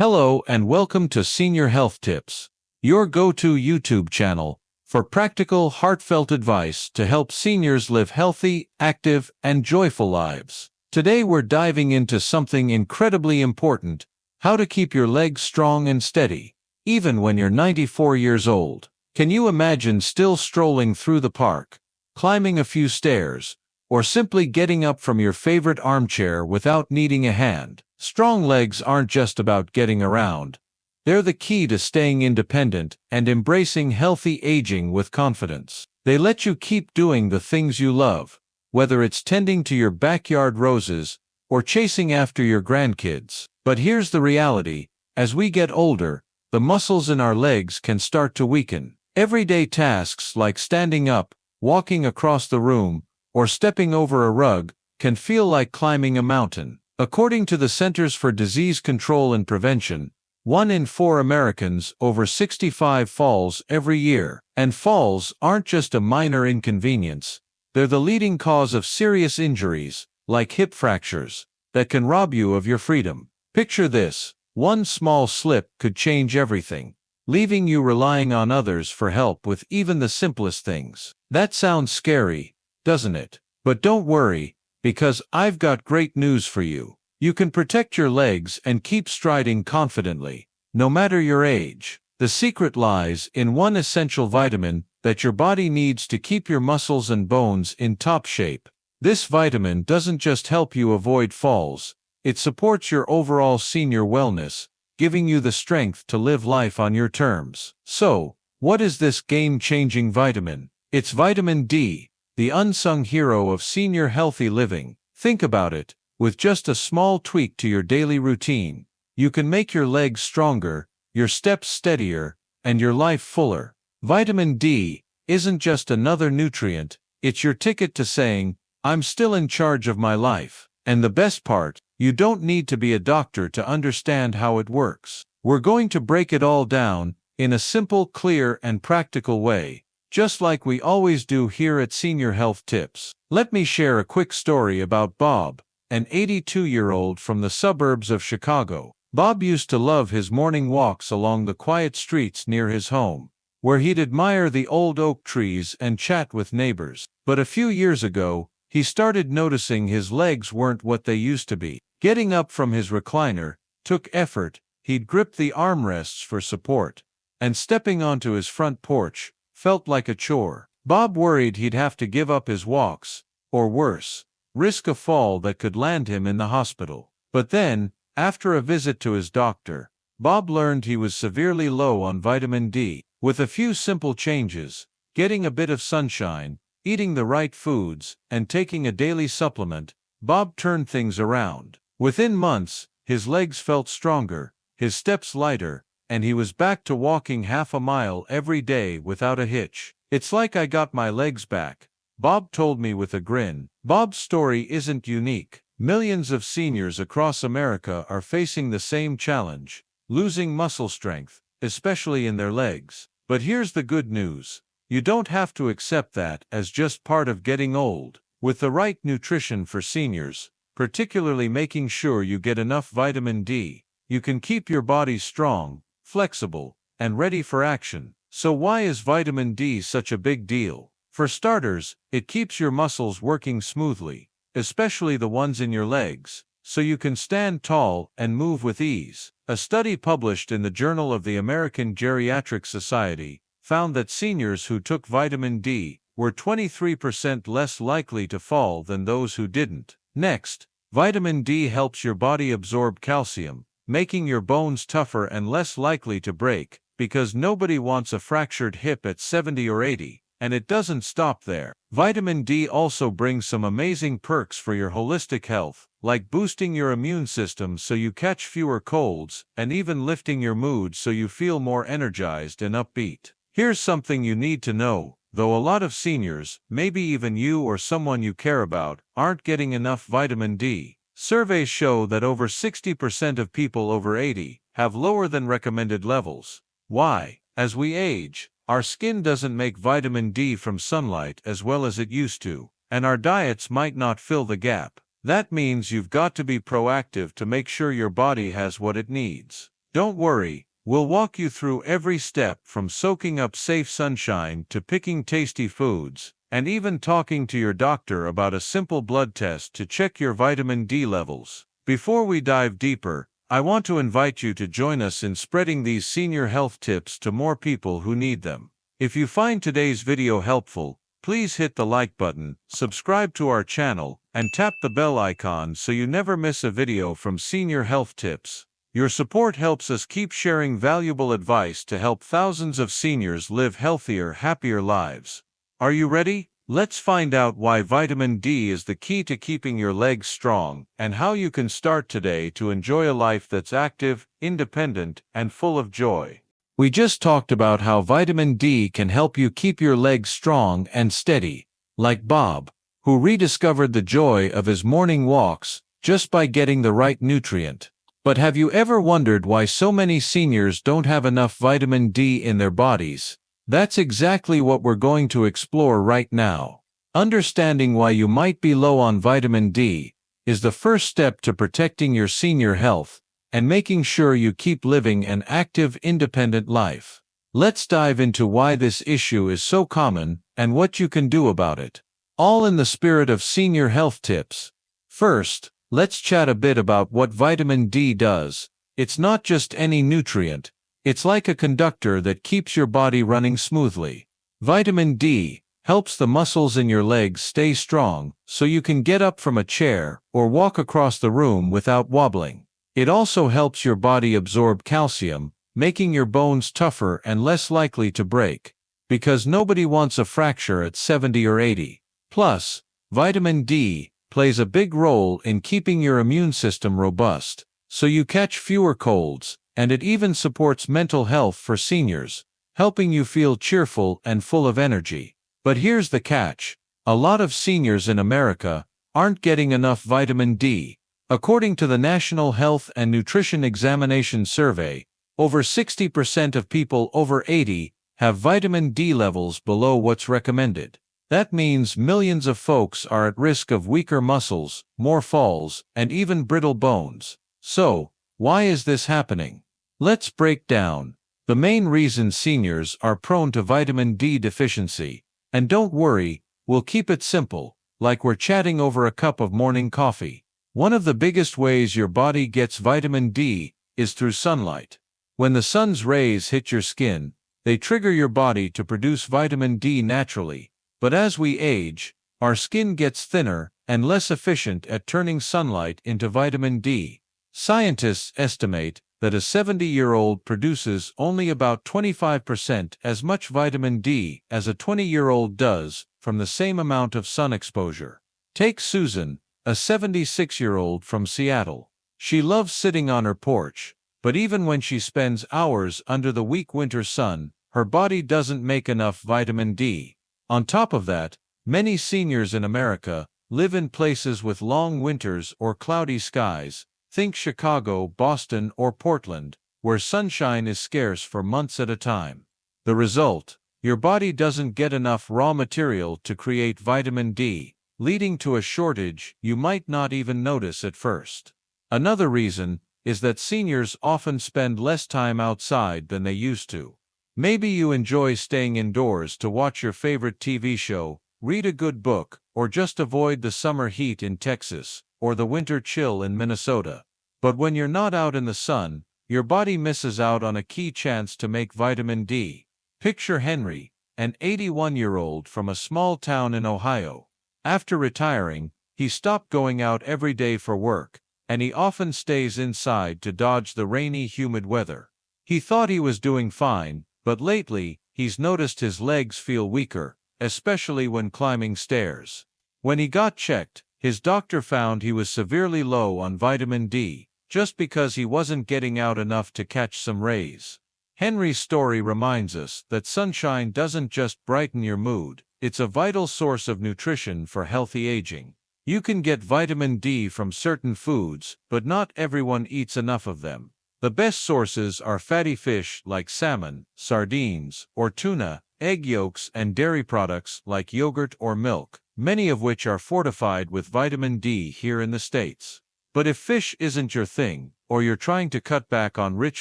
Hello and welcome to Senior Health Tips, your go-to YouTube channel for practical, heartfelt advice to help seniors live healthy, active, and joyful lives. Today we're diving into something incredibly important: how to keep your legs strong and steady, even when you're 94 years old. Can you imagine still strolling through the park, climbing a few stairs, or simply getting up from your favorite armchair without needing a hand? Strong legs aren't just about getting around. They're the key to staying independent and embracing healthy aging with confidence. They let you keep doing the things you love, whether it's tending to your backyard roses or chasing after your grandkids. But here's the reality: as we get older, the muscles in our legs can start to weaken. Everyday tasks like standing up, walking across the room, or stepping over a rug can feel like climbing a mountain. According to the Centers for Disease Control and Prevention, 1 in 4 Americans over 65 falls every year. And falls aren't just a minor inconvenience, they're the leading cause of serious injuries, like hip fractures, that can rob you of your freedom. Picture this: one small slip could change everything, leaving you relying on others for help with even the simplest things. That sounds scary, doesn't it? But don't worry, because I've got great news for you. You can protect your legs and keep striding confidently, no matter your age. The secret lies in one essential vitamin that your body needs to keep your muscles and bones in top shape. This vitamin doesn't just help you avoid falls, it supports your overall senior wellness, giving you the strength to live life on your terms. So, what is this game-changing vitamin? It's vitamin D, the unsung hero of senior healthy living. Think about it: with just a small tweak to your daily routine, you can make your legs stronger, your steps steadier, and your life fuller. Vitamin D isn't just another nutrient, it's your ticket to saying, "I'm still in charge of my life." And the best part, you don't need to be a doctor to understand how it works. We're going to break it all down in a simple, clear, and practical way, just like we always do here at Senior Health Tips. Let me share a quick story about Bob, an 82-year-old from the suburbs of Chicago. Bob used to love his morning walks along the quiet streets near his home, where he'd admire the old oak trees and chat with neighbors. But a few years ago, he started noticing his legs weren't what they used to be. Getting up from his recliner took effort, he'd grip the armrests for support, and stepping onto his front porch felt like a chore. Bob worried he'd have to give up his walks, or worse, risk a fall that could land him in the hospital. But then, after a visit to his doctor, Bob learned he was severely low on vitamin D. With a few simple changes, getting a bit of sunshine, eating the right foods, and taking a daily supplement, Bob turned things around. Within months, his legs felt stronger, his steps lighter, and he was back to walking half a mile every day without a hitch. "It's like I got my legs back," Bob told me with a grin. Bob's story isn't unique. Millions of seniors across America are facing the same challenge: losing muscle strength, especially in their legs. But here's the good news: you don't have to accept that as just part of getting old. With the right nutrition for seniors, particularly making sure you get enough vitamin D, you can keep your body strong, flexible, and ready for action. So why is vitamin D such a big deal? For starters, it keeps your muscles working smoothly, especially the ones in your legs, so you can stand tall and move with ease. A study published in the Journal of the American Geriatric Society found that seniors who took vitamin D were 23% less likely to fall than those who didn't. Next, vitamin D helps your body absorb calcium, making your bones tougher and less likely to break, because nobody wants a fractured hip at 70 or 80. And it doesn't stop there. Vitamin D also brings some amazing perks for your holistic health, like boosting your immune system so you catch fewer colds, and even lifting your mood so you feel more energized and upbeat. Here's something you need to know: though a lot of seniors, maybe even you or someone you care about, aren't getting enough vitamin D, surveys show that over 60% of people over 80 have lower than recommended levels. Why? As we age, our skin doesn't make vitamin D from sunlight as well as it used to, and our diets might not fill the gap. That means you've got to be proactive to make sure your body has what it needs. Don't worry, we'll walk you through every step from soaking up safe sunshine to picking tasty foods, and even talking to your doctor about a simple blood test to check your vitamin D levels. Before we dive deeper, I want to invite you to join us in spreading these senior health tips to more people who need them. If you find today's video helpful, please hit the like button, subscribe to our channel, and tap the bell icon so you never miss a video from Senior Health Tips. Your support helps us keep sharing valuable advice to help thousands of seniors live healthier, happier lives. Are you ready? Let's find out why vitamin D is the key to keeping your legs strong and how you can start today to enjoy a life that's active, independent, and full of joy. We just talked about how vitamin D can help you keep your legs strong and steady, like Bob, who rediscovered the joy of his morning walks just by getting the right nutrient. But have you ever wondered why so many seniors don't have enough vitamin D in their bodies? That's exactly what we're going to explore right now. Understanding why you might be low on vitamin D is the first step to protecting your senior health and making sure you keep living an active, independent life. Let's dive into why this issue is so common and what you can do about it. All in the spirit of senior health tips. First, let's chat a bit about what vitamin D does. It's not just any nutrient. It's like a conductor that keeps your body running smoothly. Vitamin D helps the muscles in your legs stay strong so you can get up from a chair or walk across the room without wobbling. It also helps your body absorb calcium, making your bones tougher and less likely to break. Because nobody wants a fracture at 70 or 80. Plus, vitamin D plays a big role in keeping your immune system robust, so you catch fewer colds, and it even supports mental health for seniors, helping you feel cheerful and full of energy. But here's the catch. A lot of seniors in America aren't getting enough vitamin D. According to the National Health and Nutrition Examination Survey, over 60% of people over 80 have vitamin D levels below what's recommended. That means millions of folks are at risk of weaker muscles, more falls, and even brittle bones. So, why is this happening? Let's break down the main reasons seniors are prone to vitamin D deficiency. And don't worry, we'll keep it simple, like we're chatting over a cup of morning coffee. One of the biggest ways your body gets vitamin D is through sunlight. When the sun's rays hit your skin, they trigger your body to produce vitamin D naturally. But as we age, our skin gets thinner and less efficient at turning sunlight into vitamin D. Scientists estimate that a 70-year-old produces only about 25% as much vitamin D as a 20-year-old does from the same amount of sun exposure. Take Susan, a 76-year-old from Seattle. She loves sitting on her porch, but even when she spends hours under the weak winter sun, her body doesn't make enough vitamin D. On top of that, many seniors in America live in places with long winters or cloudy skies. Think Chicago, Boston, or Portland, where sunshine is scarce for months at a time. The result: your body doesn't get enough raw material to create vitamin D, leading to a shortage you might not even notice at first. Another reason is that seniors often spend less time outside than they used to. Maybe you enjoy staying indoors to watch your favorite TV show, read a good book, or just avoid the summer heat in Texas or the winter chill in Minnesota. But when you're not out in the sun, your body misses out on a key chance to make vitamin D. Picture Henry, an 81-year-old from a small town in Ohio. After retiring, he stopped going out every day for work, and he often stays inside to dodge the rainy, humid weather. He thought he was doing fine, but lately, he's noticed his legs feel weaker, especially when climbing stairs. When he got checked, his doctor found he was severely low on vitamin D, just because he wasn't getting out enough to catch some rays. Henry's story reminds us that sunshine doesn't just brighten your mood, it's a vital source of nutrition for healthy aging. You can get vitamin D from certain foods, but not everyone eats enough of them. The best sources are fatty fish like salmon, sardines, or tuna, egg yolks, and dairy products like yogurt or milk, many of which are fortified with vitamin D here in the States. But if fish isn't your thing, or you're trying to cut back on rich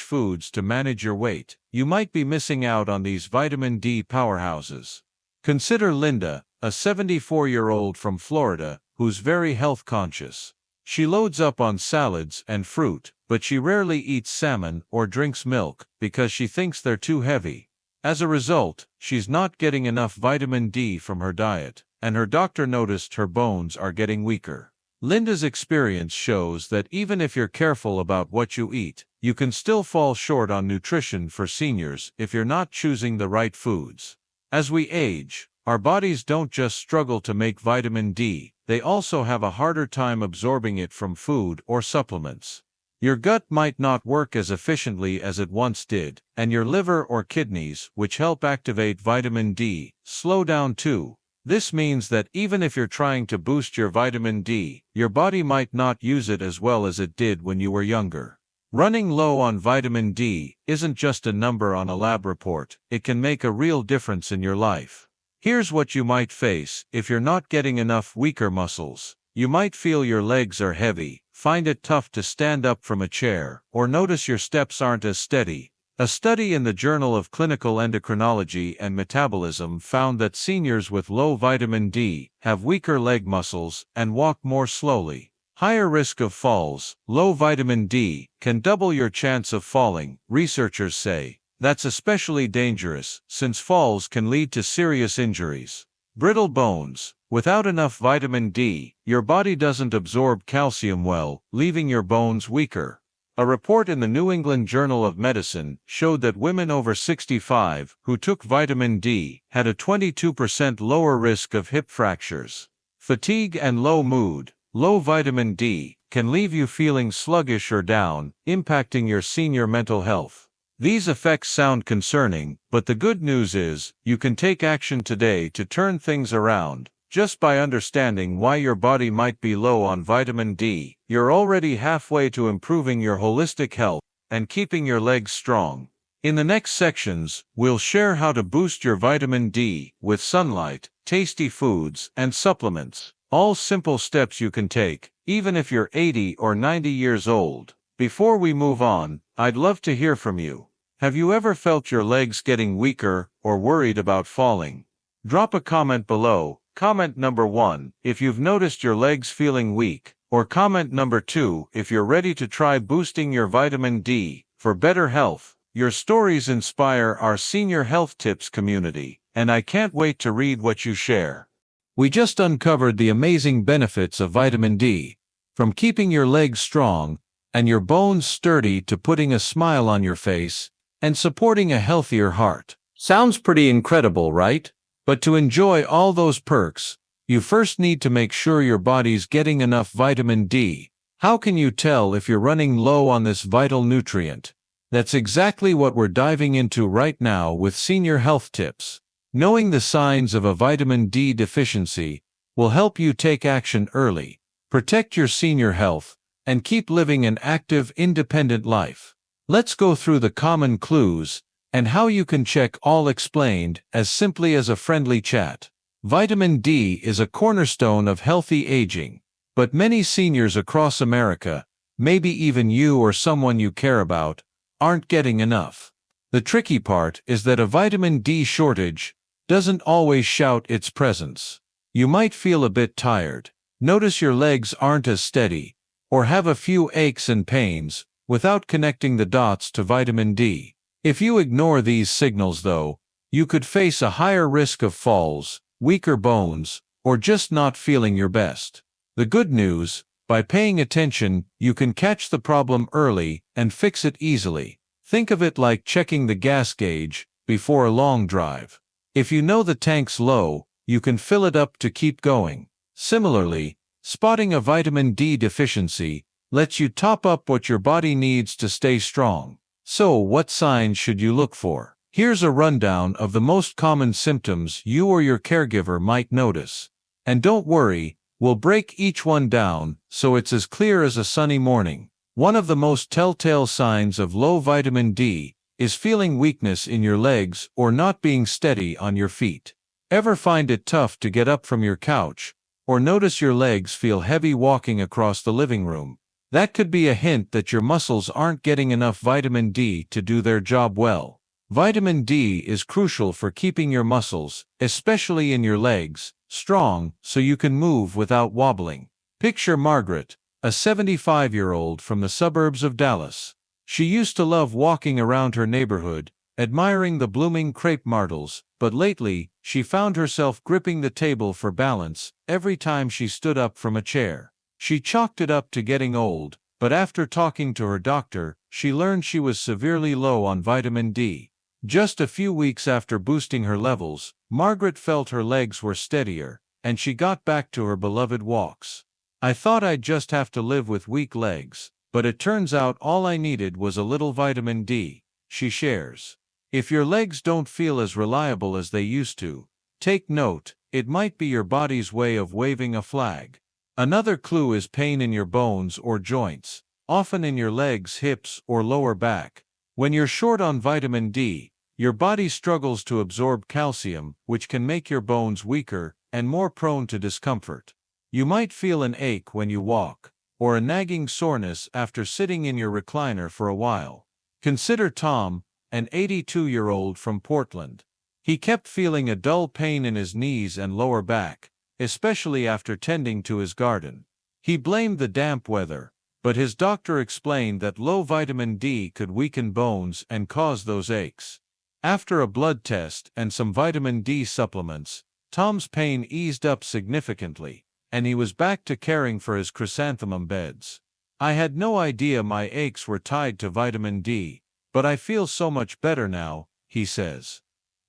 foods to manage your weight, you might be missing out on these vitamin D powerhouses. Consider Linda, a 74-year-old from Florida, who's very health conscious. She loads up on salads and fruit, but she rarely eats salmon or drinks milk because she thinks they're too heavy. As a result, she's not getting enough vitamin D from her diet, and her doctor noticed her bones are getting weaker. Linda's experience shows that even if you're careful about what you eat, you can still fall short on nutrition for seniors if you're not choosing the right foods. As we age, our bodies don't just struggle to make vitamin D, they also have a harder time absorbing it from food or supplements. Your gut might not work as efficiently as it once did, and your liver or kidneys, which help activate vitamin D, slow down too. This means that even if you're trying to boost your vitamin D, your body might not use it as well as it did when you were younger. Running low on vitamin D isn't just a number on a lab report, it can make a real difference in your life. Here's what you might face if you're not getting enough weaker muscles. You might feel your legs are heavy, find it tough to stand up from a chair, or notice your steps aren't as steady. A study in the Journal of Clinical Endocrinology and Metabolism found that seniors with low vitamin D have weaker leg muscles and walk more slowly. Higher risk of falls. Low vitamin D can double your chance of falling, researchers say. That's especially dangerous, since falls can lead to serious injuries. Brittle bones. Without enough vitamin D, your body doesn't absorb calcium well, leaving your bones weaker. A report in the New England Journal of Medicine showed that women over 65 who took vitamin D had a 22% lower risk of hip fractures. Fatigue and low mood. Low vitamin D can leave you feeling sluggish or down, impacting your senior mental health. These effects sound concerning, but the good news is, you can take action today to turn things around. Just by understanding why your body might be low on vitamin D, you're already halfway to improving your holistic health and keeping your legs strong. In the next sections, we'll share how to boost your vitamin D with sunlight, tasty foods, and supplements. All simple steps you can take, even if you're 80 or 90 years old. Before we move on, I'd love to hear from you. Have you ever felt your legs getting weaker or worried about falling? Drop a comment below. Comment number 1 if you've noticed your legs feeling weak, or comment number 2 if you're ready to try boosting your vitamin D for better health. Your stories inspire our Senior Health Tips community, and I can't wait to read what you share. We just uncovered the amazing benefits of vitamin D, from keeping your legs strong and your bones sturdy to putting a smile on your face and supporting a healthier heart. Sounds pretty incredible, right? But to enjoy all those perks, you first need to make sure your body's getting enough vitamin D. How can you tell if you're running low on this vital nutrient? That's exactly what we're diving into right now with Senior Health Tips. Knowing the signs of a vitamin D deficiency will help you take action early, protect your senior health, and keep living an active, independent life. Let's go through the common clues and how you can check, all explained as simply as a friendly chat. Vitamin D is a cornerstone of healthy aging, but many seniors across America, maybe even you or someone you care about, aren't getting enough. The tricky part is that a vitamin D shortage doesn't always shout its presence. You might feel a bit tired, notice your legs aren't as steady, or have a few aches and pains without connecting the dots to vitamin D. If you ignore these signals, though, you could face a higher risk of falls, weaker bones, or just not feeling your best. The good news, by paying attention, you can catch the problem early and fix it easily. Think of it like checking the gas gauge before a long drive. If you know the tank's low, you can fill it up to keep going. Similarly, spotting a vitamin D deficiency lets you top up what your body needs to stay strong. So, what signs should you look for? Here's a rundown of the most common symptoms you or your caregiver might notice. And don't worry, we'll break each one down so it's as clear as a sunny morning. One of the most telltale signs of low vitamin D is feeling weakness in your legs or not being steady on your feet. Ever find it tough to get up from your couch, or notice your legs feel heavy walking across the living room? That could be a hint that your muscles aren't getting enough vitamin D to do their job well. Vitamin D is crucial for keeping your muscles, especially in your legs, strong so you can move without wobbling. Picture Margaret, a 75-year-old from the suburbs of Dallas. She used to love walking around her neighborhood, admiring the blooming crepe myrtles, but lately, she found herself gripping the table for balance every time she stood up from a chair. She chalked it up to getting old, but after talking to her doctor, she learned she was severely low on vitamin D. Just a few weeks after boosting her levels, Margaret felt her legs were steadier, and she got back to her beloved walks. "I thought I'd just have to live with weak legs, but it turns out all I needed was a little vitamin D," she shares. If your legs don't feel as reliable as they used to, take note, it might be your body's way of waving a flag. Another clue is pain in your bones or joints, often in your legs, hips, or lower back. When you're short on vitamin D, your body struggles to absorb calcium, which can make your bones weaker and more prone to discomfort. You might feel an ache when you walk, or a nagging soreness after sitting in your recliner for a while. Consider Tom, an 82-year-old from Portland. He kept feeling a dull pain in his knees and lower back, especially after tending to his garden. He blamed the damp weather, but his doctor explained that low vitamin D could weaken bones and cause those aches. After a blood test and some vitamin D supplements, Tom's pain eased up significantly, and he was back to caring for his chrysanthemum beds. "I had no idea my aches were tied to vitamin D, but I feel so much better now," he says.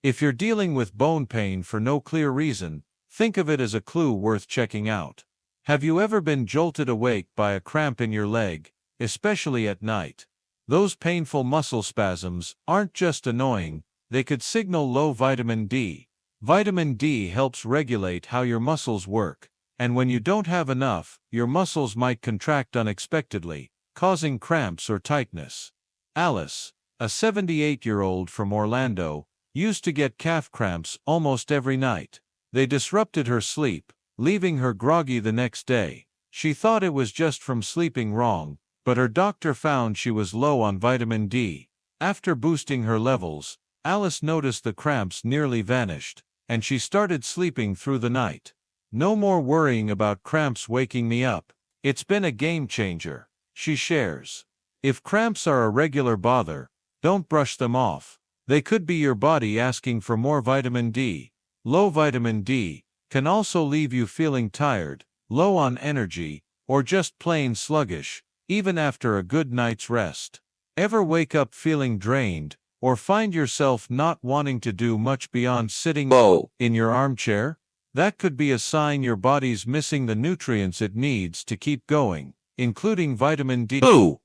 If you're dealing with bone pain for no clear reason, think of it as a clue worth checking out. Have you ever been jolted awake by a cramp in your leg, especially at night? Those painful muscle spasms aren't just annoying, they could signal low vitamin D. Vitamin D helps regulate how your muscles work, and when you don't have enough, your muscles might contract unexpectedly, causing cramps or tightness. Alice, a 78-year-old from Orlando, used to get calf cramps almost every night. They disrupted her sleep, leaving her groggy the next day. She thought it was just from sleeping wrong, but her doctor found she was low on vitamin D. After boosting her levels, Alice noticed the cramps nearly vanished, and she started sleeping through the night. "No more worrying about cramps waking me up. It's been a game changer," she shares. If cramps are a regular bother, don't brush them off. They could be your body asking for more vitamin D. Low vitamin D can also leave you feeling tired, low on energy, or just plain sluggish, even after a good night's rest. Ever wake up feeling drained, or find yourself not wanting to do much beyond sitting low in your armchair? That could be a sign your body's missing the nutrients it needs to keep going, including vitamin D. Ooh.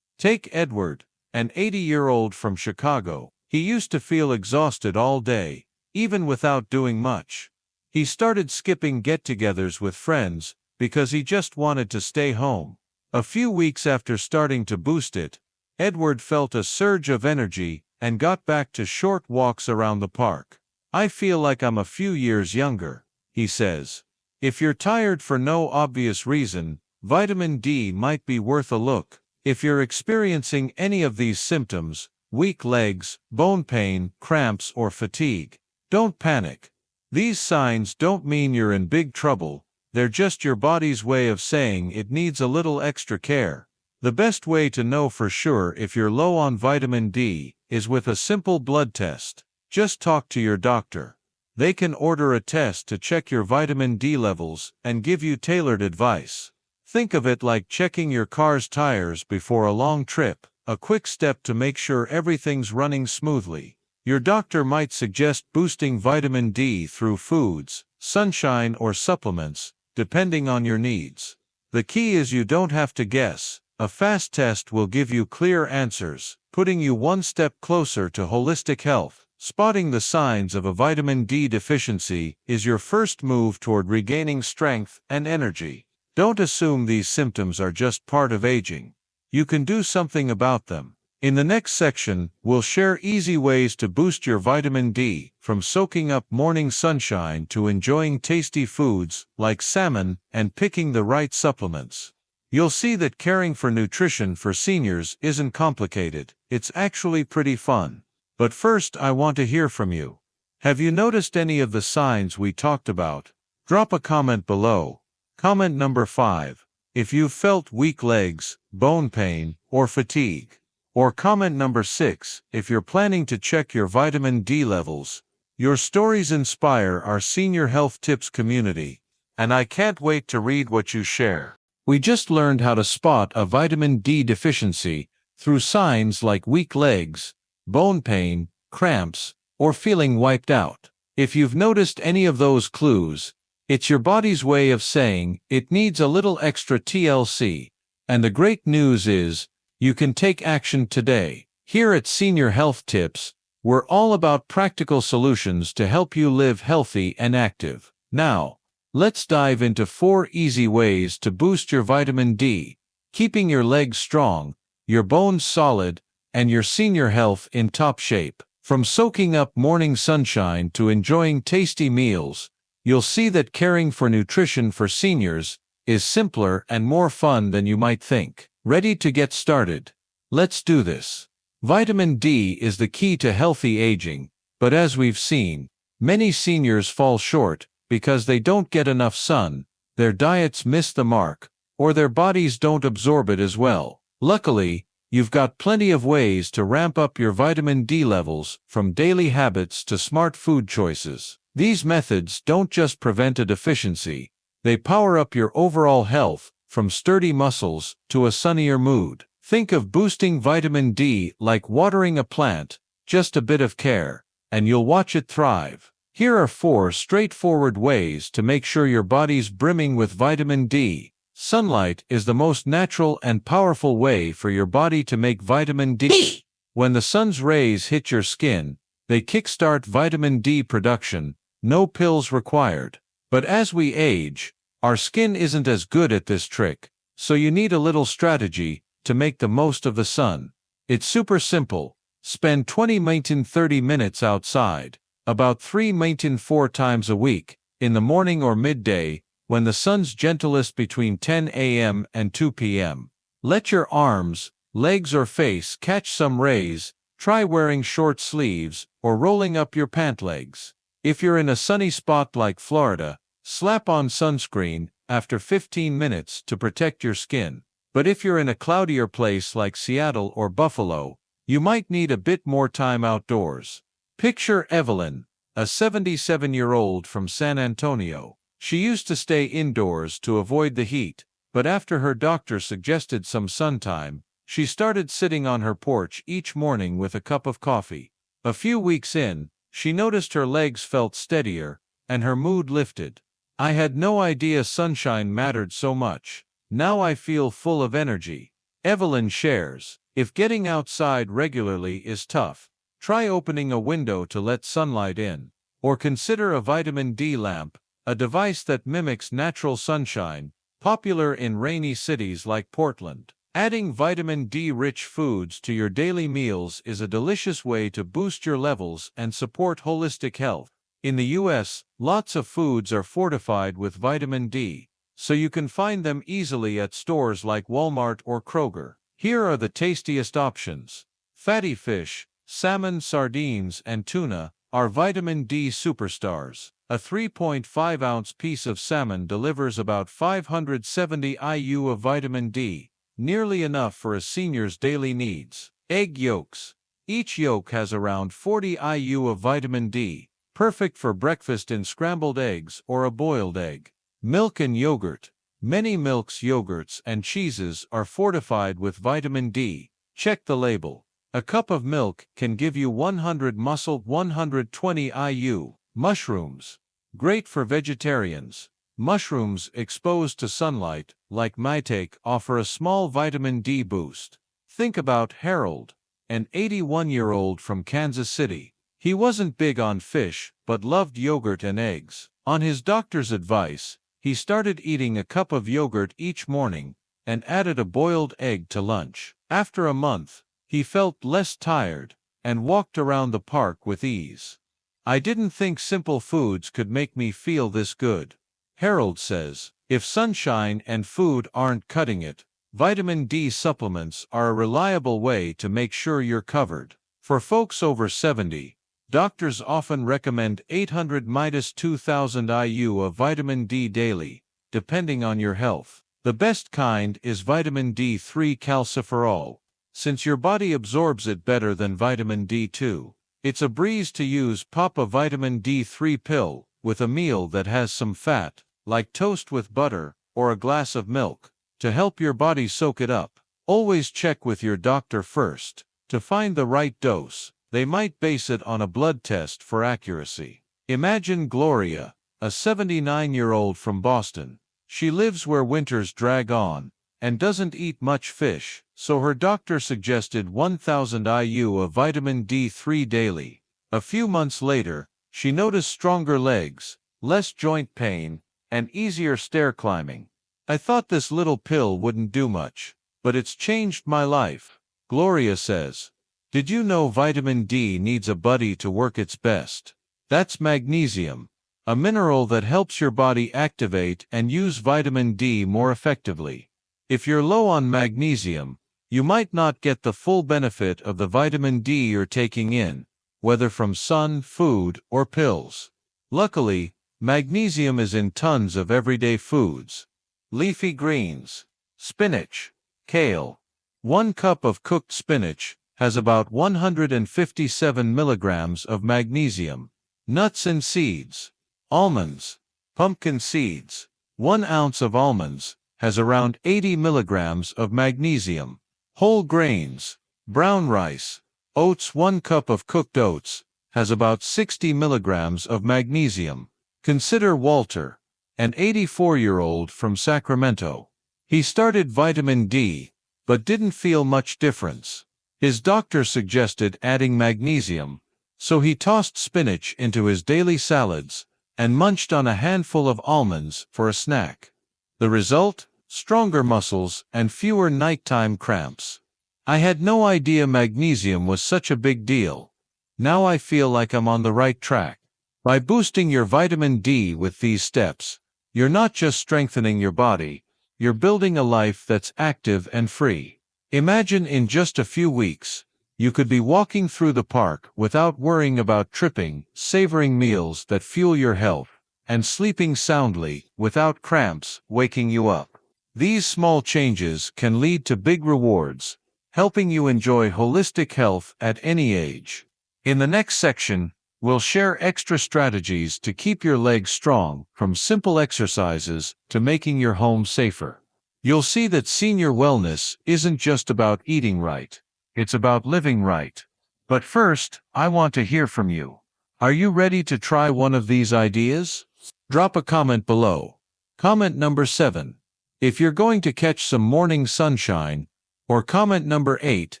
Take Edward, an 80-year-old from Chicago. He used to feel exhausted all day, even without doing much. He started skipping get-togethers with friends because he just wanted to stay home. A few weeks after starting to boost it, Edward felt a surge of energy and got back to short walks around the park. "I feel like I'm a few years younger," he says. If you're tired for no obvious reason, vitamin D might be worth a look. If you're experiencing any of these symptoms, weak legs, bone pain, cramps, or fatigue, don't panic. These signs don't mean you're in big trouble, they're just your body's way of saying it needs a little extra care. The best way to know for sure if you're low on vitamin D is with a simple blood test. Just talk to your doctor. They can order a test to check your vitamin D levels and give you tailored advice. Think of it like checking your car's tires before a long trip, a quick step to make sure everything's running smoothly. Your doctor might suggest boosting vitamin D through foods, sunshine, or supplements, depending on your needs. The key is you don't have to guess. A fast test will give you clear answers, putting you one step closer to holistic health. Spotting the signs of a vitamin D deficiency is your first move toward regaining strength and energy. Don't assume these symptoms are just part of aging. You can do something about them. In the next section, we'll share easy ways to boost your vitamin D, from soaking up morning sunshine to enjoying tasty foods like salmon and picking the right supplements. You'll see that caring for nutrition for seniors isn't complicated. It's actually pretty fun. But first, I want to hear from you. Have you noticed any of the signs we talked about? Drop a comment below. Comment number 5. If you've felt weak legs, bone pain, or fatigue. Or comment number 6. If you're planning to check your vitamin D levels. Your stories inspire our Senior Health Tips community, and I can't wait to read what you share. We just learned how to spot a vitamin D deficiency through signs like weak legs, bone pain, cramps, or feeling wiped out. If you've noticed any of those clues, it's your body's way of saying it needs a little extra TLC. And the great news is, you can take action today. Here at Senior Health Tips, we're all about practical solutions to help you live healthy and active. Now, let's dive into 4 easy ways to boost your vitamin D, keeping your legs strong, your bones solid, and your senior health in top shape. From soaking up morning sunshine to enjoying tasty meals, you'll see that caring for nutrition for seniors is simpler and more fun than you might think. Ready to get started? Let's do this. Vitamin D is the key to healthy aging, but as we've seen, many seniors fall short because they don't get enough sun, their diets miss the mark, or their bodies don't absorb it as well. Luckily, you've got plenty of ways to ramp up your vitamin D levels, from daily habits to smart food choices. These methods don't just prevent a deficiency, they power up your overall health, from sturdy muscles to a sunnier mood. Think of boosting vitamin D like watering a plant, just a bit of care, and you'll watch it thrive. Here are 4 straightforward ways to make sure your body's brimming with vitamin D. Sunlight is the most natural and powerful way for your body to make vitamin D. When the sun's rays hit your skin, they kickstart vitamin D production, no pills required. But as we age, our skin isn't as good at this trick, so you need a little strategy to make the most of the sun. It's super simple. Spend 20–30 minutes outside, about 3–4 times a week, in the morning or midday, when the sun's gentlest between 10 a.m. and 2 p.m. Let your arms, legs or face catch some rays. Try wearing short sleeves or rolling up your pant legs. If you're in a sunny spot like Florida, slap on sunscreen after 15 minutes to protect your skin. But if you're in a cloudier place like Seattle or Buffalo, you might need a bit more time outdoors. Picture Evelyn, a 77-year-old from San Antonio. She used to stay indoors to avoid the heat, but after her doctor suggested some sun time, she started sitting on her porch each morning with a cup of coffee. A few weeks in, she noticed her legs felt steadier, and her mood lifted. "I had no idea sunshine mattered so much. Now I feel full of energy." Evelyn shares, if getting outside regularly is tough, try opening a window to let sunlight in, or consider a vitamin D lamp, a device that mimics natural sunshine, popular in rainy cities like Portland. Adding vitamin D-rich foods to your daily meals is a delicious way to boost your levels and support holistic health. In the US, lots of foods are fortified with vitamin D, so you can find them easily at stores like Walmart or Kroger. Here are the tastiest options. Fatty fish, salmon, sardines, and tuna are vitamin D superstars. A 3.5-ounce piece of salmon delivers about 570 IU of vitamin D, nearly enough for a senior's daily needs. Egg yolks. Each yolk has around 40 IU of vitamin D, perfect for breakfast in scrambled eggs or a boiled egg. Milk and yogurt. Many milks, yogurts, and cheeses are fortified with vitamin D. Check the label. A cup of milk can give you 100 muscle, 120 IU. Mushrooms. Great for vegetarians. Mushrooms exposed to sunlight, like maitake, offer a small vitamin D boost. Think about Harold, an 81-year-old from Kansas City. He wasn't big on fish, but loved yogurt and eggs. On his doctor's advice, he started eating a cup of yogurt each morning and added a boiled egg to lunch. After a month, he felt less tired and walked around the park with ease. "I didn't think simple foods could make me feel this good," Harold says. If sunshine and food aren't cutting it, vitamin D supplements are a reliable way to make sure you're covered. For folks over 70, doctors often recommend 800–2000 IU of vitamin D daily, depending on your health. The best kind is vitamin D3 calciferol, since your body absorbs it better than vitamin D2. It's a breeze to use. Pop a vitamin D3 pill with a meal that has some fat, like toast with butter or a glass of milk, to help your body soak it up. Always check with your doctor first to find the right dose. They might base it on a blood test for accuracy. Imagine Gloria, a 79-year-old from Boston. She lives where winters drag on and doesn't eat much fish, so her doctor suggested 1000 IU of vitamin D3 daily. A few months later, she noticed stronger legs, less joint pain, and easier stair climbing. I thought this little pill wouldn't do much, but it's changed my life, Gloria says. Did you know vitamin D needs a buddy to work its best? That's magnesium, a mineral that helps your body activate and use vitamin D more effectively. If you're low on magnesium, you might not get the full benefit of the vitamin D you're taking in, whether from sun, food, or pills. Luckily, magnesium is in tons of everyday foods. Leafy greens, spinach, kale. 1 cup of cooked spinach has about 157 milligrams of magnesium. Nuts and seeds, almonds, pumpkin seeds. 1 ounce of almonds has around 80 milligrams of magnesium. Whole grains, brown rice, oats. 1 cup of cooked oats has about 60 milligrams of magnesium. Consider Walter, an 84-year-old from Sacramento. He started vitamin D, but didn't feel much difference. His doctor suggested adding magnesium, so he tossed spinach into his daily salads and munched on a handful of almonds for a snack. The result? Stronger muscles and fewer nighttime cramps. I had no idea magnesium was such a big deal. Now I feel like I'm on the right track. By boosting your vitamin D with these steps, you're not just strengthening your body, you're building a life that's active and free. Imagine in just a few weeks, you could be walking through the park without worrying about tripping, savoring meals that fuel your health, and sleeping soundly without cramps waking you up. These small changes can lead to big rewards, helping you enjoy holistic health at any age. In the next section, we'll share extra strategies to keep your legs strong, from simple exercises to making your home safer. You'll see that senior wellness isn't just about eating right. It's about living right. But first, I want to hear from you. Are you ready to try one of these ideas? Drop a comment below. Comment number 7, if you're going to catch some morning sunshine, or comment number 8,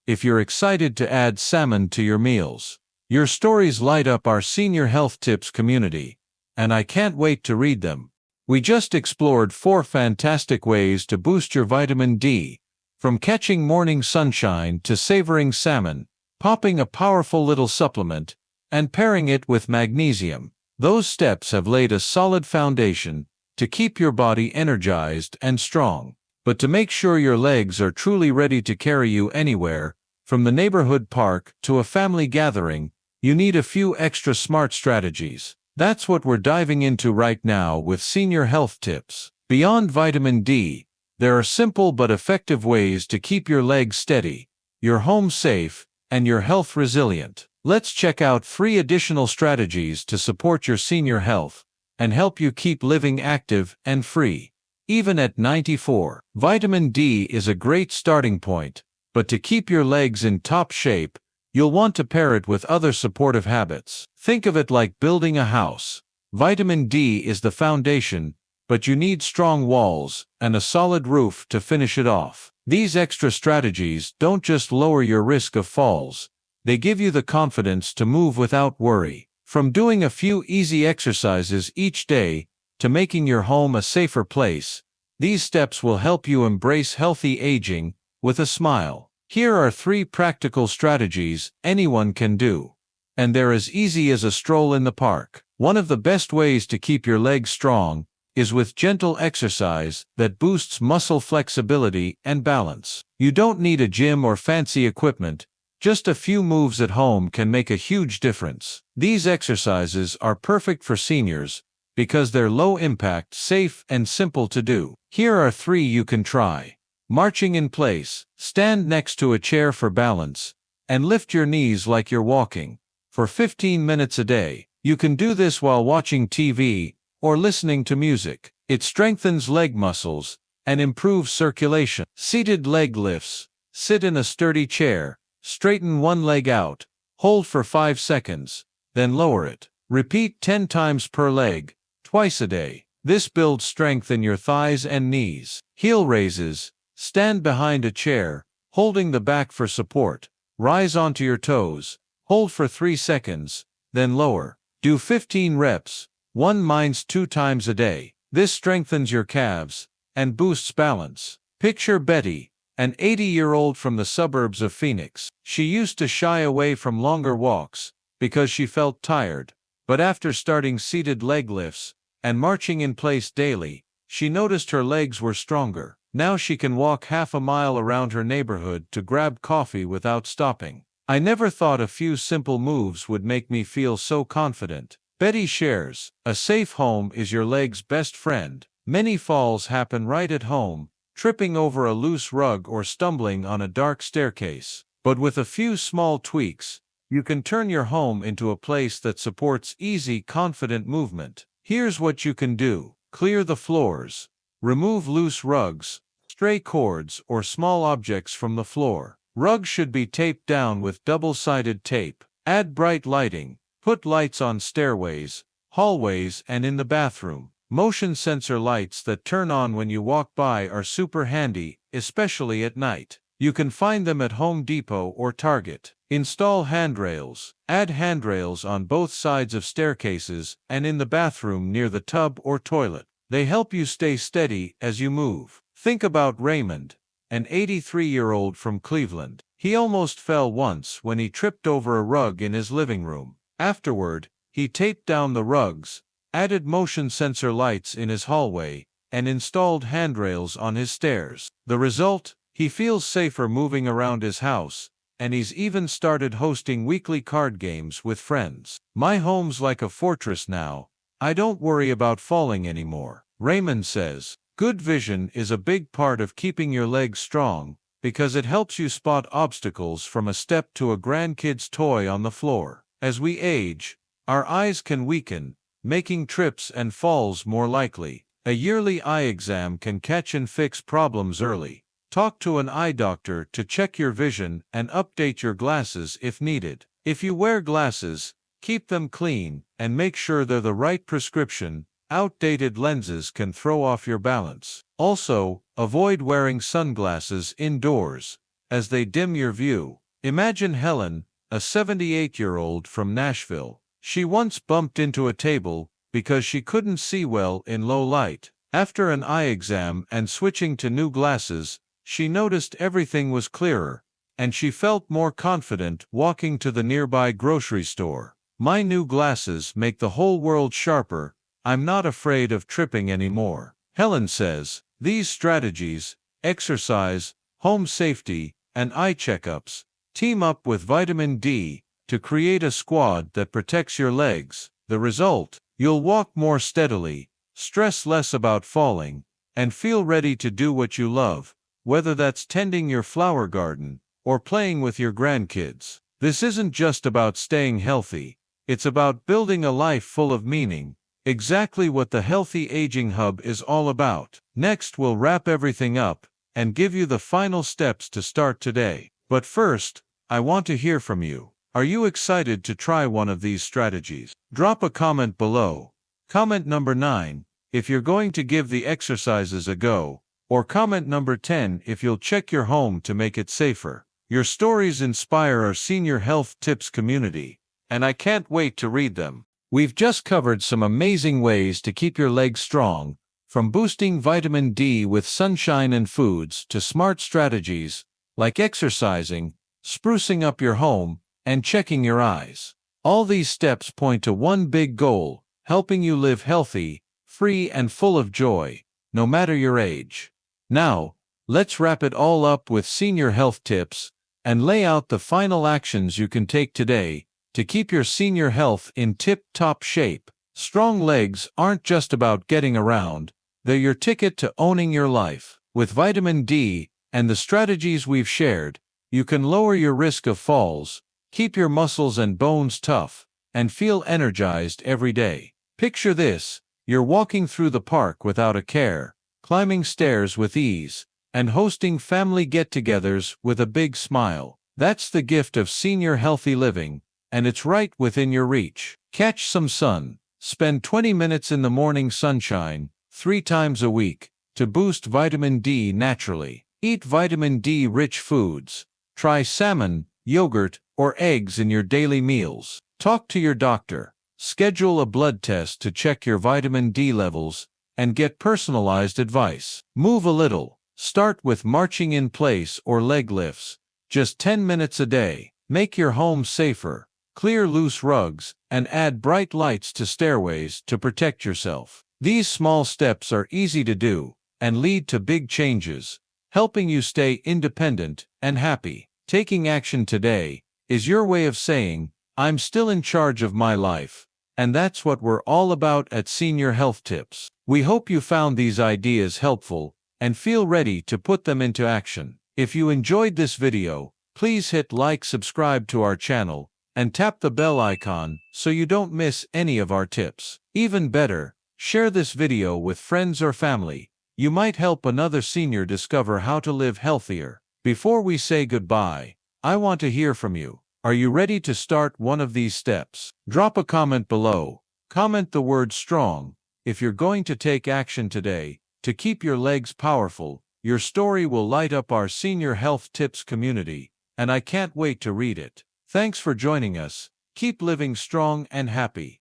if you're excited to add salmon to your meals. Your stories light up our Senior Health Tips community, and I can't wait to read them. We just explored 4 fantastic ways to boost your vitamin D, from catching morning sunshine to savoring salmon, popping a powerful little supplement, and pairing it with magnesium. Those steps have laid a solid foundation to keep your body energized and strong. But to make sure your legs are truly ready to carry you anywhere, from the neighborhood park to a family gathering, you need a few extra smart strategies. That's what we're diving into right now with Senior Health Tips. Beyond vitamin D, there are simple but effective ways to keep your legs steady, your home safe, and your health resilient. Let's check out 3 additional strategies to support your senior health and help you keep living active and free. Even at 94, vitamin D is a great starting point, but to keep your legs in top shape, you'll want to pair it with other supportive habits. Think of it like building a house. Vitamin D is the foundation, but you need strong walls and a solid roof to finish it off. These extra strategies don't just lower your risk of falls, they give you the confidence to move without worry. From doing a few easy exercises each day to making your home a safer place, these steps will help you embrace healthy aging with a smile. Here are 3 practical strategies anyone can do, and they're as easy as a stroll in the park. One of the best ways to keep your legs strong is with gentle exercise that boosts muscle flexibility and balance. You don't need a gym or fancy equipment. Just a few moves at home can make a huge difference. These exercises are perfect for seniors because they're low impact, safe, and simple to do. Here are 3 you can try. Marching in place. Stand next to a chair for balance and lift your knees like you're walking. For 15 minutes a day. You can do this while watching TV or listening to music. It strengthens leg muscles and improves circulation. Seated leg lifts. Sit in a sturdy chair, straighten one leg out, hold for 5 seconds, then lower it. Repeat 10 times per leg, twice a day. This builds strength in your thighs and knees. Heel raises. Stand behind a chair, holding the back for support. Rise onto your toes. Hold for 3 seconds, then lower. Do 15 reps, 1-2 times a day. This strengthens your calves and boosts balance. Picture Betty, an 80-year-old from the suburbs of Phoenix. She used to shy away from longer walks because she felt tired. But after starting seated leg lifts and marching in place daily, she noticed her legs were stronger. Now she can walk half a mile around her neighborhood to grab coffee without stopping. I never thought a few simple moves would make me feel so confident. Betty shares, a safe home is your leg's best friend. Many falls happen right at home, tripping over a loose rug or stumbling on a dark staircase. But with a few small tweaks, you can turn your home into a place that supports easy, confident movement. Here's what you can do. Clear the floors. Remove loose rugs, stray cords, or small objects from the floor. Rugs should be taped down with double-sided tape. Add bright lighting. Put lights on stairways, hallways, and in the bathroom. Motion sensor lights that turn on when you walk by are super handy, especially at night. You can find them at Home Depot or Target. Install handrails. Add handrails on both sides of staircases and in the bathroom near the tub or toilet. They help you stay steady as you move. Think about Raymond, an 83-year-old from Cleveland. He almost fell once when he tripped over a rug in his living room. Afterward, he taped down the rugs, added motion sensor lights in his hallway, and installed handrails on his stairs. The result? He feels safer moving around his house, and he's even started hosting weekly card games with friends. My home's like a fortress now. I don't worry about falling anymore. Raymond says, good vision is a big part of keeping your legs strong because it helps you spot obstacles from a step to a grandkid's toy on the floor. As we age, our eyes can weaken, making trips and falls more likely. A yearly eye exam can catch and fix problems early. Talk to an eye doctor to check your vision and update your glasses if needed. If you wear glasses, keep them clean and make sure they're the right prescription. Outdated lenses can throw off your balance. Also, avoid wearing sunglasses indoors, as they dim your view. Imagine Helen, a 78-year-old from Nashville. She once bumped into a table because she couldn't see well in low light. After an eye exam and switching to new glasses, she noticed everything was clearer, and she felt more confident walking to the nearby grocery store. My new glasses make the whole world sharper. I'm not afraid of tripping anymore. Helen says, these strategies, exercise, home safety, and eye checkups, team up with vitamin D to create a squad that protects your legs. The result? You'll walk more steadily, stress less about falling, and feel ready to do what you love, whether that's tending your flower garden or playing with your grandkids. This isn't just about staying healthy. It's about building a life full of meaning. Exactly what the Healthy Aging Hub is all about. Next, we'll wrap everything up and give you the final steps to start today. But first, I want to hear from you. Are you excited to try one of these strategies? Drop a comment below. Comment number 9 if you're going to give the exercises a go, or comment number 10 if you'll check your home to make it safer. Your stories inspire our Senior Health Tips community, and I can't wait to read them. We've just covered some amazing ways to keep your legs strong, from boosting vitamin D with sunshine and foods to smart strategies like exercising, sprucing up your home, and checking your eyes. All these steps point to one big goal: helping you live healthy, free and full of joy, no matter your age. Now, let's wrap it all up with senior health tips and lay out the final actions you can take today to keep your senior health in tip-top shape. Strong legs aren't just about getting around, they're your ticket to owning your life. With vitamin D and the strategies we've shared, you can lower your risk of falls, keep your muscles and bones tough, and feel energized every day. Picture this: you're walking through the park without a care, climbing stairs with ease, and hosting family get-togethers with a big smile. That's the gift of senior healthy living, and it's right within your reach. Catch some sun. Spend 20 minutes in the morning sunshine 3 times a week to boost vitamin D naturally. Eat vitamin D-rich foods. Try salmon, yogurt, or eggs in your daily meals. Talk to your doctor. Schedule a blood test to check your vitamin D levels and get personalized advice. Move a little. Start with marching in place or leg lifts. Just 10 minutes a day. Make your home safer. Clear loose rugs and add bright lights to stairways to protect yourself. These small steps are easy to do and lead to big changes, helping you stay independent and happy. Taking action today is your way of saying, "I'm still in charge of my life," and that's what we're all about at Senior Health Tips. We hope you found these ideas helpful and feel ready to put them into action. If you enjoyed this video, please hit like, subscribe to our channel, and tap the bell icon so you don't miss any of our tips. Even better, share this video with friends or family. You might help another senior discover how to live healthier. Before we say goodbye, I want to hear from you. Are you ready to start one of these steps? Drop a comment below. Comment the word strong if you're going to take action today to keep your legs powerful. Your story will light up our Senior Health Tips community, and I can't wait to read it. Thanks for joining us. Keep living strong and happy.